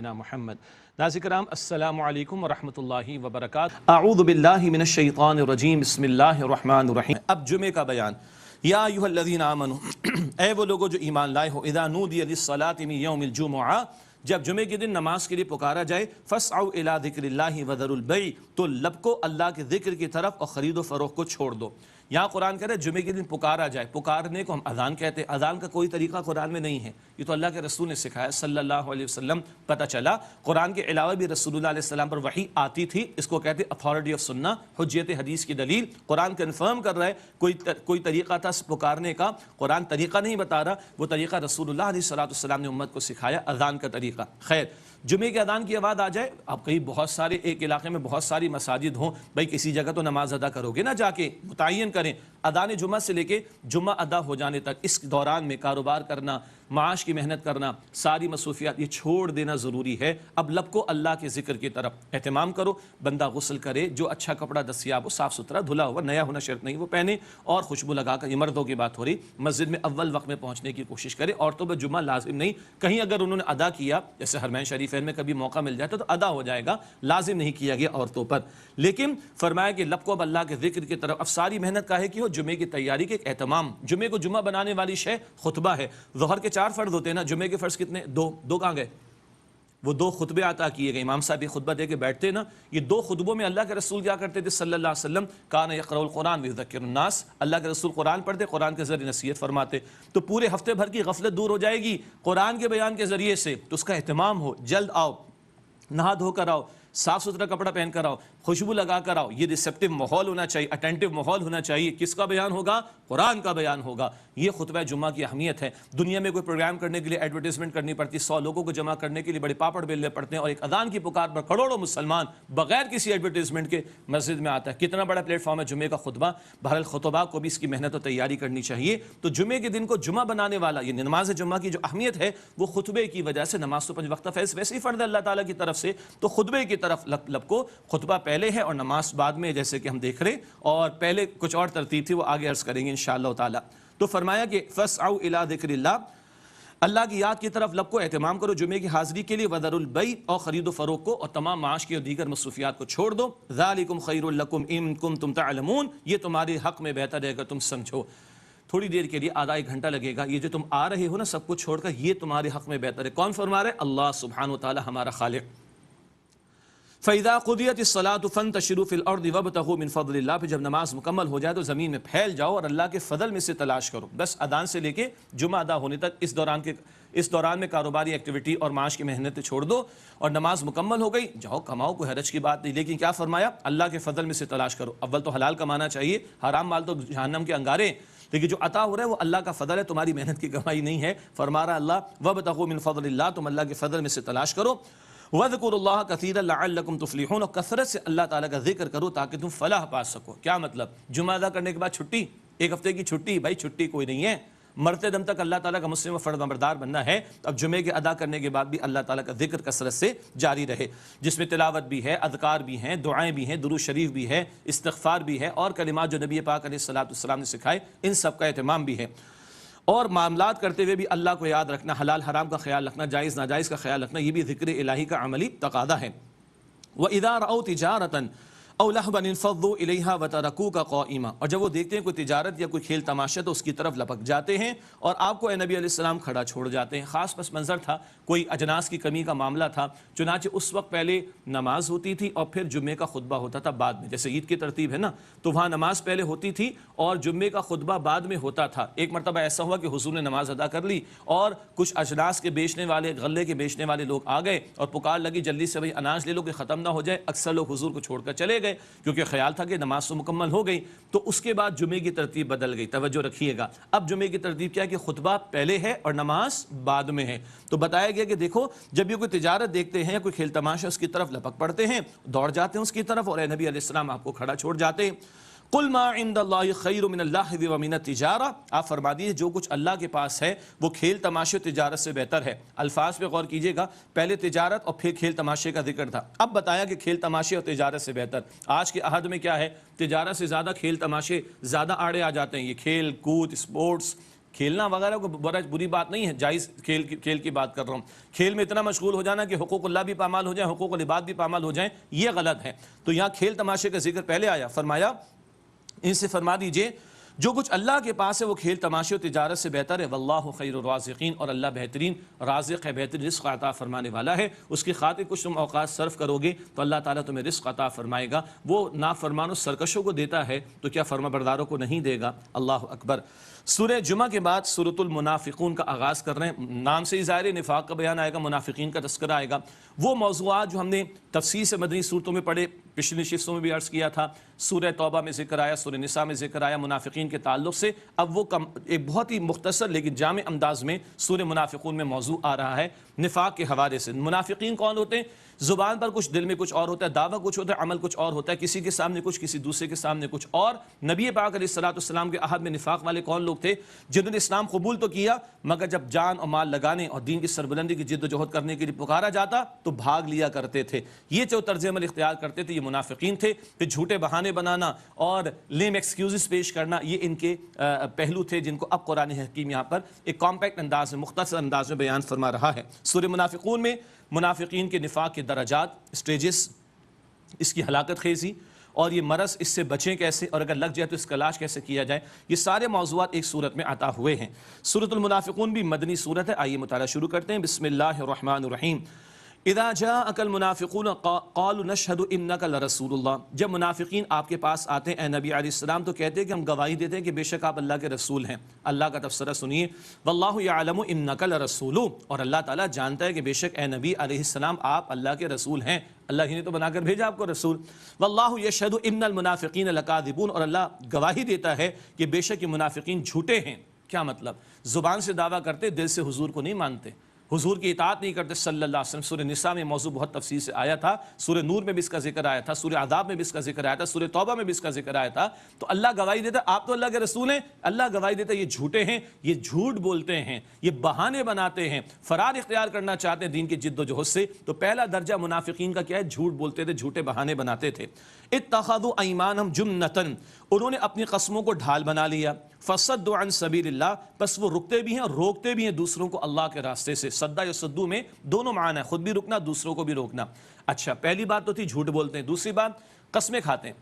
محمد ناظرین کرام السلام علیکم ورحمۃ اللہ وبرکاتہ۔ اعوذ باللہ من الشیطان الرجیم، بسم اللہ الرحمن الرحیم۔ اب جمعے کا بیان۔ یا ایھا الذین آمنوا، اے وہ لوگوں جو ایمان لائے ہو، اذا نودی للصلاۃ من یوم الجمعہ، جب جمعے کے دن نماز کے لیے پکارا جائے، فاسعوا الی ذکر اللہ وذروا البیع، تو لپکو اللہ کے ذکر کی طرف اور خرید و فروخت کو چھوڑ دو۔ یہاں قرآن کہہ رہے جمعے کے دن پکارا جائے، پکارنے کو ہم اذان کہتے ہیں، اذان کا کوئی طریقہ قرآن میں نہیں ہے، یہ تو اللہ کے رسول نے سکھایا صلی اللہ علیہ وسلم۔ پتہ چلا قرآن کے علاوہ بھی رسول اللہ علیہ السلام پر وحی آتی تھی، اس کو کہتے ہیں اتھارٹی آف سنہ، حجیت حدیث کی دلیل۔ قرآن کنفرم کر رہا ہے کوئی طریقہ تھا پکارنے کا، قرآن طریقہ نہیں بتا رہا، وہ طریقہ رسول اللہ علیہ السلام نے امت کو سکھایا، اذان کا طریقہ۔ خیر، جمعے کے اذان کی آواز آ جائے، اب کہیں بہت سارے ایک علاقے میں بہت ساری مساجد ہوں، بھائی کسی جگہ تو نماز ادا کرو گے نا، جا کے متعین کریں۔ اذان جمعہ سے لے کے جمعہ ادا ہو جانے تک اس دوران میں کاروبار کرنا، معاش کی محنت کرنا، ساری مصروفیات یہ چھوڑ دینا ضروری ہے۔ اب لب کو اللہ کے ذکر کی طرف اہتمام کرو، بندہ غسل کرے، جو اچھا کپڑا دستیاب ہو، صاف ستھرا دھلا ہوا، نیا ہونا شرط نہیں، وہ پہنے، اور خوشبو لگا کر، یہ مردوں کی بات ہو رہی، مسجد میں اول وقت میں پہنچنے کی کوشش کرے۔ عورتوں پر جمعہ لازم نہیں، کہیں اگر انہوں نے ادا کیا، جیسے حرمین شریفین میں کبھی موقع مل جائے تو ادا ہو جائے گا، لازم نہیں کیا گیا عورتوں پر۔ لیکن فرمایا کہ لب کو اب اللہ کے ذکر کی طرف، اب ساری محنت کاہے کی ہو، جمعے کی تیاری کے ایک اہتمام۔ جمعے کو جمعہ بنانے والی شے خطبہ ہے۔ ظہر کے 4 فرض ہوتے ہیں نا، جمعے کے فرض کتنے؟ دو کہاں گئے؟ وہ 2 خطبے عطا کیے گئے، امام صاحب یہ خطبہ دے کے بیٹھتے نا، یہ 2 خطبوں میں اللہ کے رسول کیا کرتے تھے صلی اللہ علیہ وسلم؟ کان یقرأ القرآن ویذکر الناس، اللہ کے رسول قرآن پڑھتے، قرآن کے ذریعے نصیحت فرماتے، تو پورے ہفتے بھر کی غفلت دور ہو جائے گی قرآن کے بیان کے ذریعے سے۔ تو اس کا اہتمام ہو، جلد آؤ، نہا دھو کر آؤ، صاف ستھرا کپڑا پہن کر آؤ، خوشبو لگا کر آؤ، یہ ریسیپٹیو ماحول ہونا چاہیے، اٹینٹیو ماحول ہونا چاہیے۔ کس کا بیان ہوگا؟ قرآن کا بیان ہوگا۔ یہ خطبہ جمعہ کی اہمیت ہے۔ دنیا میں کوئی پروگرام کرنے کے لیے ایڈورٹیزمنٹ کرنی پڑتی، 100 لوگوں کو جمع کرنے کے لیے بڑے پاپڑ بیلنے پڑتے ہیں، اور ایک اذان کی پکار پر کروڑوں مسلمان بغیر کسی ایڈورٹیزمنٹ کے مسجد میں آتا ہے۔ کتنا بڑا پلیٹ فارم ہے جمعے کا خطبہ۔ بہرحال خطبہ کو بھی اس کی محنت و تیاری کرنی چاہیے۔ تو جمعے کے دن کو جمعہ بنانے والا، یہ نماز جمعہ کی جو اہمیت ہے وہ خطبے کی وجہ سے، نماز تو 5 وقتہ ویسے ہی فرض ہے اللہ تعالیٰ کی طرف سے، تو خطبے کی طرف لب کو، خطبہ پہلے ہے اور نماز بعد میں، جیسے کہ ہم دیکھ رہے، اور پہلے کچھ اور ترتیب تھی وہ آگے عرض کریں گے انشاءاللہ تعالی۔ تو فرمایا کہ فاسعوا الی ذکر اللہ، اللہ کی یاد کی طرف لب کو اہتمام کرو جمعے کی حاضری کے لیے، وذروا البیع، اور خرید و فروخت کو اور تمام معاش کی اور دیگر مصروفیات کو چھوڑ دو۔ ذالکم خیر لکم ان کنتم تعلمون، یہ تمہارے حق میں بہتر ہے اگر تم سمجھو۔ تھوڑی دیر کے لیے، آدھا 1 گھنٹہ لگے گا، یہ جو تم آ رہے ہو نا سب کچھ چھوڑ کر، یہ تمہارے حق میں بہتر ہے۔ کون فرما رہے؟ اللہ سبحانہ وتعالی، ہمارا خالق۔ فَإِذَا قُضِيَتِ الصَّلَاةُ فَانتَشِرُوا فِي الْأَرْضِ وَابْتَغُوا مِنْ فَضْلِ اللَّهِ، پھر جب نماز مکمل ہو جائے تو زمین میں پھیل جاؤ اور اللہ کے فضل میں سے تلاش کرو۔ بس اذان سے لے کے جمعہ ادا ہونے تک اس دوران میں کاروباری ایکٹیویٹی اور معاش کی محنتیں چھوڑ دو، اور نماز مکمل ہو گئی، جاؤ کماؤ، کوئی حرج کی بات نہیں، لیکن کیا فرمایا؟ اللہ کے فضل میں سے تلاش کرو۔ اول تو حلال کمانا چاہیے، حرام مال تو جہنم کے انگارے، لیکن جو عطا ہو رہا ہے وہ اللہ کا فضل ہے، تمہاری محنت کی کمائی نہیں ہے۔ فرما رہا اللہ وَابْتَغُوا مِنْ فَضْلِ اللَّهِ، تم اللہ کے فضل میں سے تلاش کرو۔ وَاذْكُرُوا اللَّهَ كَثِيرًا لَعَلَّكُمْ تُفْلِحُونَ، اور کثرت سے اللہ تعالیٰ کا ذکر کرو تاکہ تم فلاح پا سکو۔ کیا مطلب؟ جمعہ ادا کرنے کے بعد چھٹی، 1 ہفتے کی چھٹی، بھائی چھٹی کوئی نہیں ہے، مرتے دم تک اللہ تعالیٰ کا مسلم و فرد بردار بننا ہے۔ اب جمعے کے ادا کرنے کے بعد بھی اللہ تعالیٰ کا ذکر کثرت سے جاری رہے، جس میں تلاوت بھی ہے، اذکار بھی ہیں، دعائیں بھی ہیں، درود شریف بھی ہے، استغفار بھی ہے، اور کلمات جو نبی پاک علیہ السلام نے سکھائے، ان سب کا اہتمام بھی ہے۔ اور معاملات کرتے ہوئے بھی اللہ کو یاد رکھنا، حلال حرام کا خیال رکھنا، جائز ناجائز کا خیال رکھنا، یہ بھی ذکر الہی کا عملی تقاضا ہے۔ وَإِذَا رَأَوْا تِجَارَةً أَوْ لَهْوًا انفضوا إِلَيْهَا وَتَرَكُوكَ قَائِمًا، اور جب وہ دیکھتے ہیں کوئی تجارت یا کوئی کھیل تماشا تو اس کی طرف لپک جاتے ہیں اور آپ کو اے نبی علیہ السلام کھڑا چھوڑ جاتے ہیں۔ خاص پس منظر تھا، کوئی اجناس کی کمی کا معاملہ تھا، چنانچہ اس وقت پہلے نماز ہوتی تھی اور پھر جمعے کا خطبہ ہوتا تھا بعد میں، جیسے عید کی ترتیب ہے نا، تو وہاں نماز پہلے ہوتی تھی اور جمعے کا خطبہ بعد میں ہوتا تھا۔ ایک مرتبہ ایسا ہوا کہ حضور نے نماز ادا کر لی اور کچھ اجناس کے بیچنے والے، غلے کے بیچنے والے لوگ آ گئے اور پکار لگی جلدی سے بھائی اناج لے لو کہ ختم نہ ہو جائے۔ اکثر لوگ حضور کو چھوڑ کر چلے گئے کیونکہ خیال تھا کہ نماز تو مکمل ہو گئی۔ تو اس کے بعد جمعے کی ترتیب بدل گئی، توجہ رکھیے گا۔ اب جمعے کی ترتیب کیا ہے کہ خطبہ پہلے ہے اور نماز بعد میں ہے۔ تو بتایا گیا کہ دیکھو جب یہ کوئی تجارت دیکھتے ہیں یا کوئی کھیل تماشا اس کی طرف لپک پڑتے ہیں، دوڑ جاتے ہیں اس کی طرف، اور اے نبی علیہ السلام آپ کو کھڑا چھوڑ جاتے ہیں۔ قُلْ مَا عِنْدَ اللَّهِ خَيْرٌ مِنَ اللَّهْوِ وَمِنَ التِّجَارَةِ، آپ فرما دیجیے جو کچھ اللہ کے پاس ہے وہ کھیل تماشے تجارت سے بہتر ہے۔ الفاظ پہ غور کیجیے گا، پہلے تجارت اور پھر کھیل تماشے کا ذکر تھا، اب بتایا کہ کھیل تماشے اور تجارت سے بہتر۔ آج کے عہد میں کیا ہے، تجارت سے زیادہ کھیل تماشے زیادہ آڑے آ جاتے ہیں، یہ کھیل کود، اسپورٹس، کھیلنا وغیرہ کو بری بات نہیں ہے، جائز کھیل کی بات کر رہا ہوں، کھیل میں اتنا مشغول ہو جانا کہ حقوق اللہ بھی پامال ہو جائیں، حقوق العباد بھی پامال ہو جائیں، یہ غلط ہے۔ تو یہاں کھیل تماشے کا ذکر پہلے آیا، فرمایا ان سے فرما دیجئے جو کچھ اللہ کے پاس ہے وہ کھیل تماشے و تجارت سے بہتر ہے، واللہ خیر الرازقین، اور اللہ بہترین رازق ہے، بہترین رزق عطا فرمانے والا ہے۔ اس کی خاطر کچھ تم اوقات صرف کرو گے تو اللہ تعالیٰ تمہیں رزق عطا فرمائے گا۔ وہ نافرمانوں سرکشوں کو دیتا ہے تو کیا فرما برداروں کو نہیں دے گا؟ اللہ اکبر۔ سورہ جمعہ کے بعد سورۃ المنافقون کا آغاز کر رہے ہیں، نام سے ہی ظاہر ہے نفاق کا بیان آئے گا، منافقین کا تذکرہ آئے گا۔ وہ موضوعات جو ہم نے تفصیل سے مدنی صورتوں میں پڑھے، پچھلی نشستوں میں بھی عرض کیا تھا، سورہ توبہ میں ذکر آیا، سورہ نساء میں ذکر آیا منافقین کے تعلق سے، اب وہ ایک بہت ہی مختصر لیکن جامع انداز میں سورہ منافقون میں موضوع آ رہا ہے نفاق کے حوالے سے۔ منافقین کون ہوتے ہیں؟ زبان پر کچھ، دل میں کچھ اور ہوتا ہے، دعویٰ کچھ ہوتا ہے، عمل کچھ اور ہوتا ہے، کسی کے سامنے کچھ، کسی دوسرے کے سامنے کچھ اور۔ نبی پاک علیہ الصلوۃ والسلام کے عہد میں نفاق والے کون لوگ تھے؟ جنہوں نے اسلام قبول تو کیا مگر جب جان اور مال لگانے اور دین کی سربلندی کی جد و جہد کرنے کے لیے پکارا جاتا تو بھاگ لیا کرتے تھے۔ یہ جو طرز عمل اختیار کرتے تھے یہ منافقین تھے۔ پھر جھوٹے بہانے بنانا اور لیم ایکسکیوزز پیش کرنا، یہ ان کے پہلو تھے جن کو اب قرآن حکیم یہاں پر ایک کمپیکٹ انداز میں، مختصر انداز میں بیان فرما رہا ہے۔ سورہ منافقون میں منافقین کے نفاق کے درجات، اسٹیجز، اس کی ہلاکت خیزی اور یہ مرض، اس سے بچیں کیسے، اور اگر لگ جائے تو اس کا علاج کیسے کیا جائے، یہ سارے موضوعات ایک صورت میں عطا ہوئے ہیں۔ سورۃ المنافقون بھی مدنی صورت ہے۔ آئیے مطالعہ شروع کرتے ہیں۔ بسم اللہ الرحمن الرحیم۔ اذا جاءك المنافقون قالوا نشهد انك لرسول اللہ، جب منافقین آپ کے پاس آتے ہیں اے نبی علیہ السلام تو کہتے ہیں کہ ہم گواہی دیتے ہیں کہ بے شک آپ اللہ کے رسول ہیں۔ اللہ کا تبصرہ سنیے، واللہ یعلم انک لرسول، اور اللہ تعالیٰ جانتا ہے کہ بے شک اے نبی علیہ السلام آپ اللہ کے رسول ہیں، اللہ ہی نے تو بنا کر بھیجا آپ کو رسول۔ واللہ یشہد ان المنافقین لکاذبون، اور اللہ گواہی دیتا ہے کہ بے شک یہ منافقین جھوٹے ہیں۔ کیا مطلب؟ زبان سے دعویٰ کرتے، دل سے حضور کو نہیں مانتے، حضور کی اطاعت نہیں کرتے صلی اللہ علیہ وسلم۔ سورہ نساء میں موضوع بہت تفصیل سے آیا تھا، سورہ نور میں بھی اس کا ذکر آیا تھا، سورہ عذاب میں بھی اس کا ذکر آیا تھا، سورہ توبہ میں بھی اس کا ذکر آیا تھا۔ تو اللہ گواہی دیتا ہے آپ تو اللہ کے رسول ہیں، اللہ گواہی دیتا ہے یہ جھوٹے ہیں، یہ جھوٹ بولتے ہیں، یہ بہانے بناتے ہیں، فرار اختیار کرنا چاہتے ہیں دین کی جد و جہد سے۔ تو پہلا درجہ منافقین کا کیا ہے؟ جھوٹ بولتے تھے، جھوٹے بہانے بناتے تھے۔ اتخذوا ایمانہم جنۃ، انہوں نے اپنی قسموں کو ڈھال بنا لیا۔ فصدوا عن سبیل اللہ، بس وہ رکتے بھی ہیں اور روکتے بھی ہیں دوسروں کو اللہ کے راستے سے۔ صدا یا صدو میں دونوں معنی ہے، خود بھی رکنا، دوسروں کو بھی روکنا۔ اچھا، پہلی بات تو تھی جھوٹ بولتے ہیں، دوسری بات قسمیں کھاتے ہیں،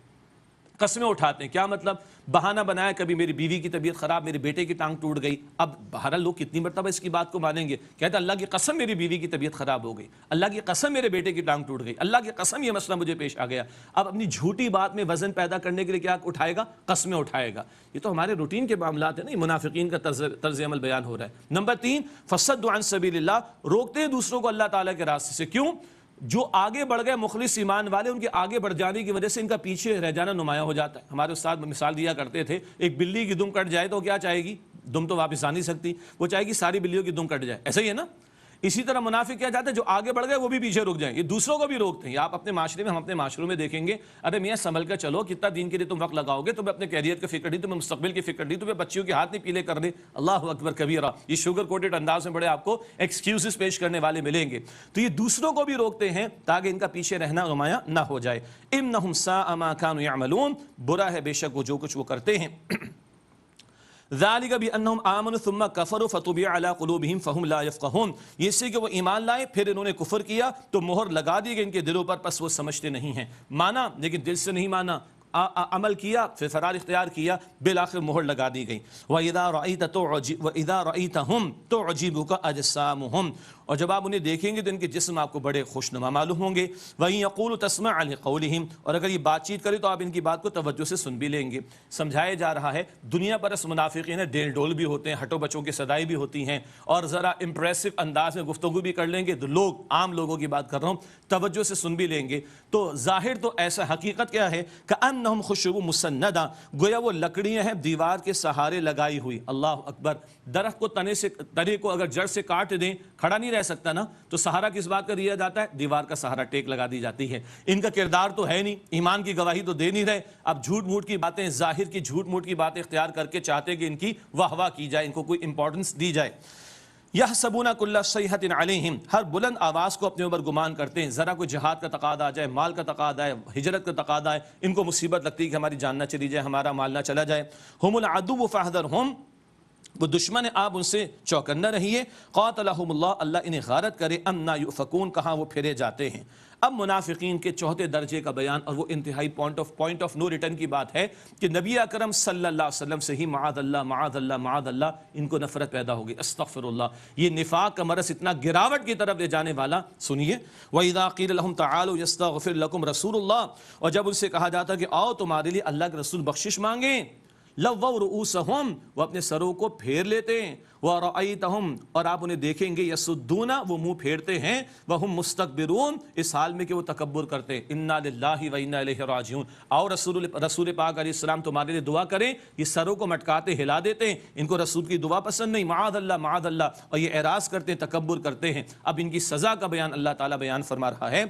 قسمیں اٹھاتے ہیں۔ کیا مطلب؟ بہانہ بنایا، کبھی میری بیوی کی طبیعت خراب، میرے بیٹے کی ٹانگ ٹوٹ گئی۔ اب بہرحال لوگ کتنی مرتبہ اس کی بات کو مانیں گے؟ کہتے ہیں اللہ کی قسم میری بیوی کی طبیعت خراب ہو گئی، اللہ کی قسم میرے بیٹے کی ٹانگ ٹوٹ گئی، اللہ کی قسم یہ مسئلہ مجھے پیش آ گیا۔ اب اپنی جھوٹی بات میں وزن پیدا کرنے کے لیے کیا اٹھائے گا؟ قسمیں اٹھائے گا۔ یہ تو ہمارے روٹین کے معاملات ہیں نا، منافقین کا طرز عمل بیان ہو رہا ہے۔ نمبر 3، فصدوا عن سبیل اللہ، روکتے ہیں دوسروں کو اللہ تعالیٰ کے راستے سے۔ کیوں؟ جو آگے بڑھ گئے مخلص ایمان والے، ان کے آگے بڑھ جانے کی وجہ سے ان کا پیچھے رہ جانا نمایاں ہو جاتا ہے۔ ہمارے استاد مثال دیا کرتے تھے، ایک بلی کی دم کٹ جائے تو کیا چاہے گی؟ دم تو واپس آ نہیں سکتی، وہ چاہے گی ساری بلیوں کی دم کٹ جائے۔ ایسا ہی ہے نا؟ اسی طرح منافق کیا چاہتے ہیں؟ جو آگے بڑھ گئے وہ بھی پیچھے رک جائیں، یہ دوسروں کو بھی روکتے ہیں۔ آپ اپنے معاشرے میں، ہم اپنے معاشروں میں دیکھیں گے، ارے میاں سنبھل کر چلو، کتنا دین کے لیے تم وقت لگاؤ گے، تمہیں اپنے کیریئر کی فکر نہیں، تمہیں مستقبل کی فکر نہیں، تمہیں بچیوں کے ہاتھ نہیں پیلے کر دے۔ اللہ اکبر کبیرہ، یہ شوگر کوٹڈ انداز میں بڑے آپ کو ایکسکیوزز پیش کرنے والے ملیں گے۔ تو یہ دوسروں کو بھی روکتے ہیں تاکہ ان کا پیچھے رہنا نمایاں نہ ہو جائے۔ انہم ساء ما كانوا يعملون، برا ہے بے شک وہ جو کچھ وہ کرتے ہیں۔ ذالک بانہم آمنوا ثم کفروا فطبع علی قلوبہم فہم لا یفقہون، یہ اس سے کہ وہ ایمان لائے پھر انہوں نے کفر کیا تو مہر لگا دی گئی ان کے دلوں پر، پس وہ سمجھتے نہیں ہیں۔ مانا لیکن دل سے نہیں مانا، عمل کیا پھر فرار اختیار کیا، بالآخر مہر لگا دی گئی۔ وَإِذَا رَأَيْتَهُمْ تُعْجِبُكَ أَجْسَامُهُمْ، اور جب آپ انہیں دیکھیں گے تو ان کے جسم آپ کو بڑے خوشنما معلوم ہوں گے۔ وَإِن يَقُولُوا تَسْمَعْ لِقَوْلِهِمْ، اور اگر یہ بات چیت کرے تو آپ ان کی بات کو توجہ سے سن بھی لیں گے۔ سمجھایا جا رہا ہے دنیا پرست منافقین ڈیل ڈول بھی ہوتے ہیں، ہٹو بچوں کی صدائی بھی ہوتی ہیں، اور ذرا امپریسو انداز میں گفتگو بھی کر لیں گے تو لوگ، عام لوگوں کی بات کر رہا ہوں، توجہ سے سن بھی لیں گے۔ تو ظاہر تو ایسا، حقیقت کیا ہے؟ کأنہم خشب مسندہ، گویا وہ لکڑیاں ہیں دیوار کے سہارے لگائی ہوئی۔ اللہ اکبر، درخت کو تنے کو اگر جڑ سے کاٹ دیں کھڑا نہیں رہ سکتا نا، تو سہارا کس بات کا دیا جاتا ہے؟ دیوار کا سہارا ٹیک لگا دی جاتی ہے۔ ان کا کردار تو ہے نہیں، ایمان کی گواہی تو دے نہیں رہے، اب جھوٹ موٹ کی باتیں، ظاہر کی جھوٹ موٹ کی باتیں اختیار کر کے چاہتے کہ ان کی واہ واہ کی جائے، ان کو کوئی امپورٹنس دی جائے۔ یحسبون کل صیحۃ علیہم، ہر بلند آواز کو اپنے اوپر گمان کرتے ہیں، ذرا کوئی جہاد کا تقاضا آ جائے، مال کا تقاضا ہے، ہجرت کا تقاضا ہے، ان کو مصیبت لگتی ہے کہ ہماری جان نہ چلی جائے، ہمارا مال نہ چلا جائے۔ ہم العدو فاحذرہم، وہ دشمن ہے، آپ ان سے چوکنا رہیے. قاتلہم اللہ، اللہ انہیں غارت کرے. انا یؤفکون، کہاں وہ پھرے جاتے ہیں. اب منافقین کے چوتھے درجے کا بیان، اور وہ انتہائی پوائنٹ آف نو ریٹرن کی بات ہے کہ نبی اکرم صلی اللہ علیہ وسلم سے ہی معاذ اللہ معاذ اللہ معاذ اللہ ان کو نفرت پیدا ہوگی. استغفر اللہ. یہ نفاق کا مرض اتنا گراوٹ کی طرف لے جانے والا. سنیے، وَإِذَا قِيلَ لَهُمْ تَعَالُوا يَسْتَغْفِرْ لَكُمْ رَسُولُ اللَّهِ، اور جب ان سے کہا جاتا کہ آؤ تمہارے لیے اللہ کے رسول بخشش مانگیں. لَوَّوْا رُؤُوسَهُمْ، وہ اپنے سروں کو پھیر لیتے ہیں. وَرَأَيْتَهُمْ، اور آپ انہیں دیکھیں گے يَسُدُّونَ، وہ منہ پھیرتے ہیں. وَهُمْ مُسْتَكْبِرُونَ، اس حال میں کہ وہ تکبر کرتے ہیں. اِنَّا لِلَّهِ وَإِنَّا إِلَيْهِ رَاجِعُونَ. آؤ رسول پاک علیہ السلام تمہارے لیے دعا کریں. یہ سروں کو مٹکاتے ہلا دیتے ہیں، ان کو رسول کی دعا پسند نہیں. معاذ اللہ معاذ اللہ، اور یہ اعراض کرتے ہیں، تکبر کرتے ہیں. اب ان کی سزا کا بیان اللہ تعالیٰ بیان فرما رہا ہے.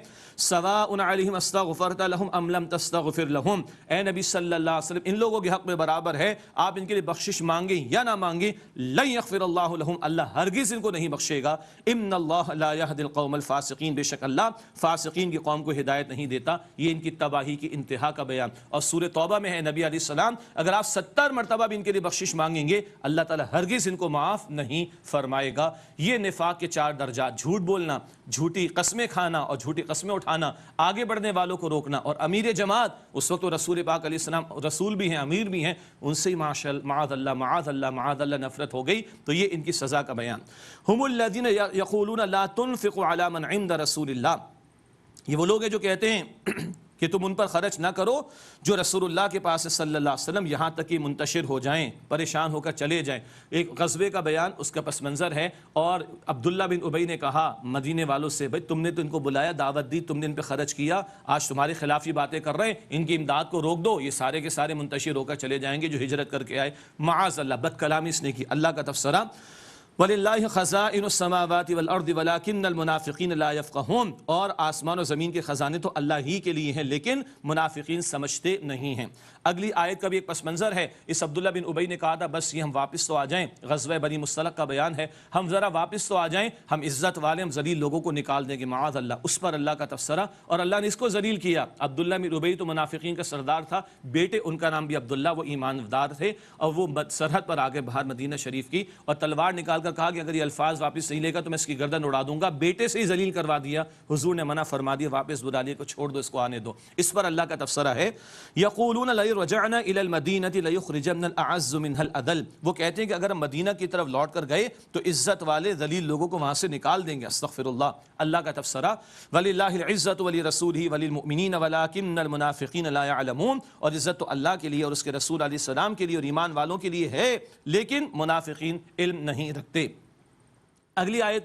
سواء علیہم استغفرت لہم ام لم تستغفر لہم، اے نبی صلی اللہ علیہ وسلم ان لوگوں کے حق میں برابر ہے، آپ ان کے لیے بخشش مانگیں یا نہ مانگیں. لن یغفر اللہ لہم، اللہ ہرگز ان کو نہیں بخشے گا. ان اللہ لا یہدی القوم الفاسقین، بے شک اللہ فاسقین کی قوم کو ہدایت نہیں دیتا. یہ ان کی تباہی کی انتہا کا بیان. اور سورہ توبہ میں ہے نبی علیہ السلام اگر آپ 70 مرتبہ بھی ان کے لیے بخشش مانگیں گے اللہ تعالیٰ ہرگز ان کو معاف نہیں فرمائے گا. یہ نفاق کے 4 درجات: جھوٹ بولنا، جھوٹی قسمیں کھانا اور جھوٹی قسمیں اٹھانا، آگے بڑھنے والوں کو روکنا. اور امیر جماعت، اس وقت تو رسول پاک علیہ السلام رسول بھی ہیں امیر بھی ہیں، ان سے ہی معاذ اللہ معاذ اللہ معاذ اللہ نفرت ہو گئی. تو یہ ان کی سزا کا بیان. ہم الذین یقولون لا تنفقوا علی من عند رسول اللہ، یہ وہ لوگ ہیں جو کہتے ہیں کہ تم ان پر خرچ نہ کرو جو رسول اللہ کے پاس صلی اللہ علیہ وسلم، یہاں تک کہ منتشر ہو جائیں، پریشان ہو کر چلے جائیں. ایک غزوے کا بیان، اس کا پس منظر ہے. اور عبداللہ بن ابی نے کہا مدینے والوں سے، بھائی تم نے تو ان کو بلایا، دعوت دی، تم نے ان پہ خرچ کیا، آج تمہارے خلاف یہ باتیں کر رہے ہیں، ان کی امداد کو روک دو، یہ سارے کے سارے منتشر ہو کر چلے جائیں گے جو ہجرت کر کے آئے. معاذ اللہ، بد کلامی اس نے کی. اللہ کا تفسرہ، وَلِلَّهِ خَزَائِنُ السَّمَاوَاتِ وَالْأَرْضِ وَلَكِنَّ الْمُنَافِقِينَ لَا يَفْقَهُونَ، اور آسمان و زمین کے خزانے تو اللہ ہی کے لیے ہیں لیکن منافقین سمجھتے نہیں ہیں. اگلی آیت کا بھی ایک پس منظر ہے. اس عبداللہ بن ابی نے کہا تھا بس یہ ہم واپس تو آ جائیں، غزوہ بنی مصطلق کا بیان ہے، ہم ذرا واپس تو آ جائیں، ہم عزت والے ہم ذلیل لوگوں کو نکال دیں گے. معاذ اللہ. اس پر اللہ کا تفسرہ، اور اللہ نے اس کو ذلیل کیا. عبداللہ بن ابی تو منافقین کا سردار تھا، بیٹے ان کا نام بھی عبداللہ، وہ ایماندار تھے، اور وہ سرحد پر آگے باہر مدینہ شریف کی، اور تلوار نکال کر کہا کہ اگر یہ الفاظ واپس نہیں لے گا تو میں اس کی گردن اڑا دوں گا. بیٹے سے ہی ذلیل کروا دیا. حضور نے منع فرما دیا، واپس بلا لیے کو چھوڑ دو، اس کو آنے دو. اس پر اللہ کا تفسرہ ہے. یقولون لئن رجعنا الی المدینہ لیخرجن الاعز منها الاذل، وہ کہتے ہیں کہ اگر ہم مدینہ کی طرف لوٹ کر گئے تو عزت والے ذلیل لوگوں کو وہاں سے نکال دیں گے. استغفر اللہ. اللہ کا تفسرہ، وللہ العزۃ ولرسولہ وللمؤمنین ولکن المنافقین لا يعلمون، اور عزت تو اللہ کے لیے اور اس کے رسول علیہ السلام کے لیے اور ایمان والوں کے لیے ہے لیکن منافقین علم نہیں رکھتے. اگلی آیت میں